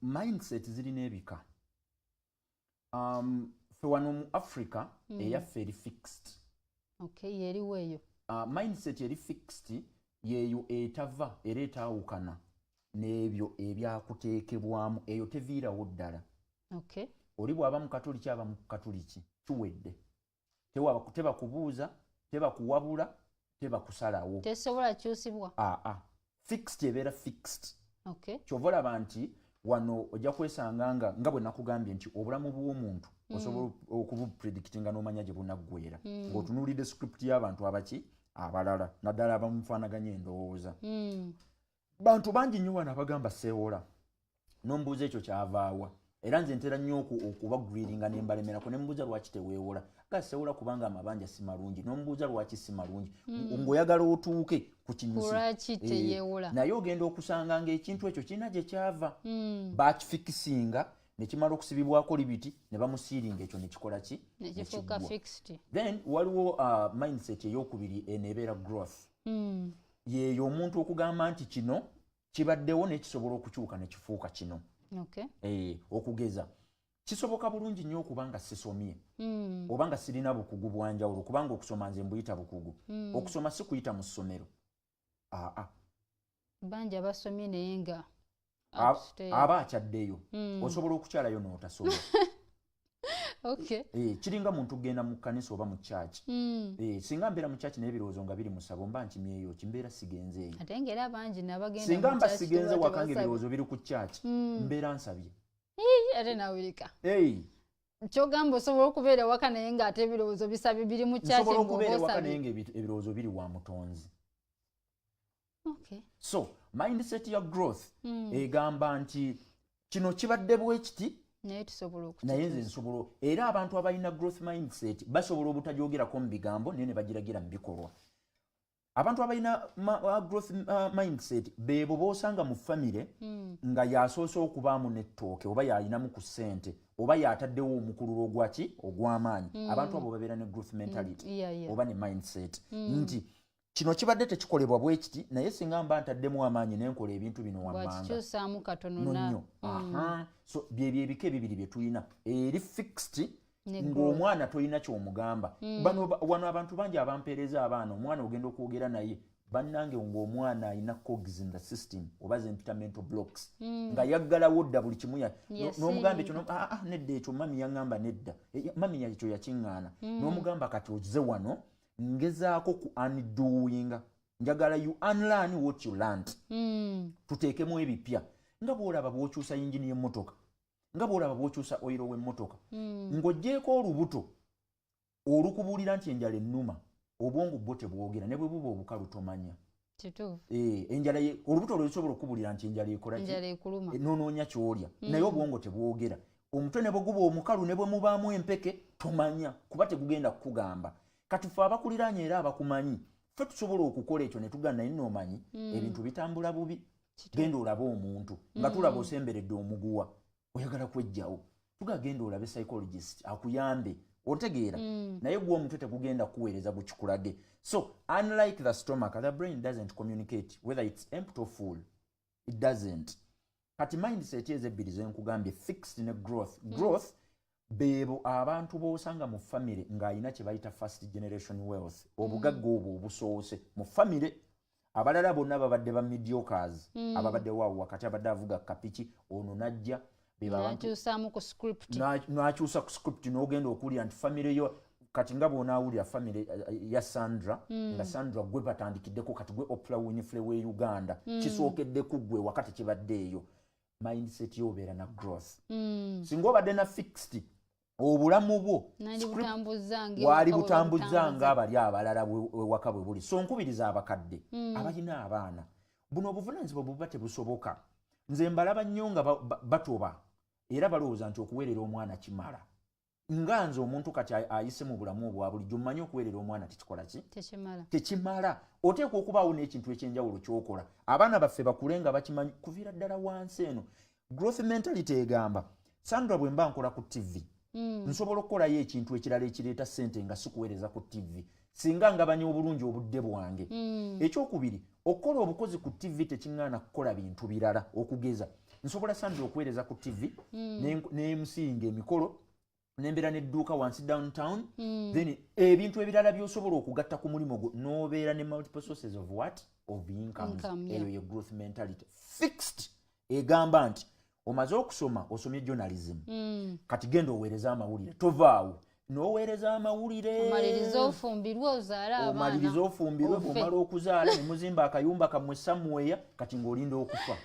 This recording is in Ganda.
mindset zirina ebika. Fe wano mu Africa eyaffe eri fixed. Okay, yeriwo eyo. Mindset eri fixed yeyo etava era etaawukana n'ebyo ebyakuteekebwamu, eyo teviirawo ddala. Okay. Oli bw'aba mu katoliki aba mu katoliki kiwedde. Teba kubuuza, teba kuwabula, teba kusalawo. Tesobola kyusibwa. Fixed ebeera fixed. Okay. Kyova olaba nti wano ojja kwesanga nga bwe nakugambye nti obulamu bw'omuntu osobola okubupredictinga n'omanya gye bunaggweera ng'otunuulidde script y'abantu abaki abalala naddala abamufaanaganya endowooza. Bantu bangi nnyo wano abagamba seewola n'ombuuza ekyo kyavaawa era nze ntera nnyo okubagwiringa ne mbalemerako ne mbuuza lwaki teweewola ga seewola kubanga amabanja si malungi n'ombuuza lwaki si malungi ng'oyagala otuuke ku kinyusi lwaki teyeewola naye ogenda okusanga ng'ekintu ekyo kirina gye kyava baakifikisinga ne kimala okusibibwako libiti ne bamusiiringa ekyo ne kikola ki nekifuuka fixed. Then waliwo mindset ey'okubiri eneebeera growth. Yeeyo omuntu okugamba nti kino kibaddewo n'ekisobola okukyuka ne kifuuka kino. Okay. Okugeza kisoboka bulungi nnyo okubanga sisomye obanga sirina bukugu bwanjawulo kubanga okusoma nze mbuyita bukugu. Okusoma si kuyita mu ssomero. Banja basomye naye nga aba akyaddeyo osobola okukyalayo n'otasoma. Okay. Kiringa muntu genda mu kkanisa oba mu church. Singa mbeera mu church n'ebirowoozo nga biri mu ssabo mba nkimyeyo kimbeera sigenze eyo. Ate ng'era bangi nabagenda mu church. Singa mba sigenze wakanga ebirowoozo biri ku church mbeera nsabye. Ate nawulika. Kyogamba osobola okubeera waka naye ng'ate ebirowoozo bisabye biri mu church. Osobola okubeera waka naye ng'ebirowoozo biri wa mutonzi. Okay. So mindset ya growth egamba nti kino kibadde bwe kiti naye nze nsobola era abantu abalina growth mindset basobola obutajoogerako mu bigambo naye ne bagiragira mu bikolwa. Abantu abalina growth mindset beebo boosanga mu famire nga yasoose okubaamu n'ettooke oba yalinamu ku ssente oba yataddewo omukululo ogwaki ogw'amaanyi. Abantu abo babeera ne growth mentality oba ne mindset nti kino kibadde tekikolebwa bwe kiti naye singa mba ntaddemu amaanyi n'enkola ebintu bino wammanga wakikyusaamu katono nnyo. So byebyo ebika ebibiri bye tulina eri fixed ng'omwana tolina ky'omugamba. Wano abantu bangi abampeereza abaana omwana ogenda okwogera naye bannange ng'omwana alina cogs in the system oba zempita mental blocks nga yaggalawo dda buli kimu n'omugamba ekyo nedda ekyo mami yaŋŋamba nedda mami ekyo yakiŋŋaana n'omugamba kati oze wano ngezaako ku undoing njagala you unlearn what you learned. Tuteekemu ebipya nga bw'olaba bw'okyusa yingini y'emmotoka nga bw'olaba bw'okyusa oyiro w'emmotoka ng'oggyeko olubuto olukubuulira nti enjala ennuma obwongo bwo tebwogera ne bwe buba obukalu tomanya. Enjala olubuto olwo lusobola okubuulira nti enjala ekola ki n'onoonya ky'olya naye obwongo tebwogera. Omutwe ne bwe guba omukalu ne bwe mubaamu empeke tomanya kuba tegugenda kukugamba. Kati ffe abakuliraanye era abakumanyi ffe tusobola okukola ekyo ne tugana naye n'omanyi ebintu bitambula bubi. Genda olabe omuntu nga tulaba osemberedde omuguwa oyagala kwejjawo tugagenda olabe psychologist akuyambe otegeera naye gwe omutwe tegugenda kuweereza bukikulage. So unlike the stomach the brain doesn't communicate whether it's empty or full. It doesn't. Kati mindset ezebbiri zenkugambye fixed ne growth. Growth beebo abantu boosanga mu famire ng'alina kye bayita first generation wealth obugagga obwo obusoose mu famire. Abalala bonna babadde ba mediocres ababadde waawo wakati abadde avuga kapiki ono najja n'akyusa ku script n'ogenda okuwulira nti famire yo kati nga bw'onaawulira famire ya Sandra nga Sandra gwe batandikiddeko kati gwe Oprah Winfrey w'e Uganda kisookeddeku gwe wakati kibadde eyo. Mindset yobeera na growth. Singa obadde na fixed obulamu bwo wali butambuzza ng'abali abalala wewaka bwe buli. So nkubiriza abakadde abalina abaana buno obuvunaanyizibwa buba tebusoboka. Nze mbalaba nnyo nga batoba era balowooza nti okuweerera omwana kimala. Nga nze omuntu kati ayise mu bulamu obwa bulijjo mmanyi okuweerera omwana tekikola ki? Tekimala. Oteekwa okubaawo n'ekintu ekyenjawulo ky'okola. Abaana baffe bakule nga bakimanyi kuviira ddala wansi eno. Growth mentality egamba Sandra bwe mba nkola ku TV nsobola okukolayo ekintu ekirala ekireeta ssente nga sikuweereza ku TV singa ngabanya obulungi obudde bwange. Ekyokubiri okukola obukozi ku TV tekiŋŋaana kukola bintu birala okugeza nsobola Sandra okuweereza ku TV n'emusinga emikolo n'embeera n'edduuka wansi downtown then ebintu ebirala by'osobola okugatta ku mulimu gwo n'obeera ne multiple sources of what of income eyo ye growth mentality fixed egamba nti omaze okusoma osomye journalism kati genda oweereza amawulire tovaawo n'oweereza amawulire omaliriza ofumbirwe ozaala abaana omaliriza ofumbirwe bw'omala okuzaala ne muzimba akayumba kammwe somewhere kati ng'olinda okufa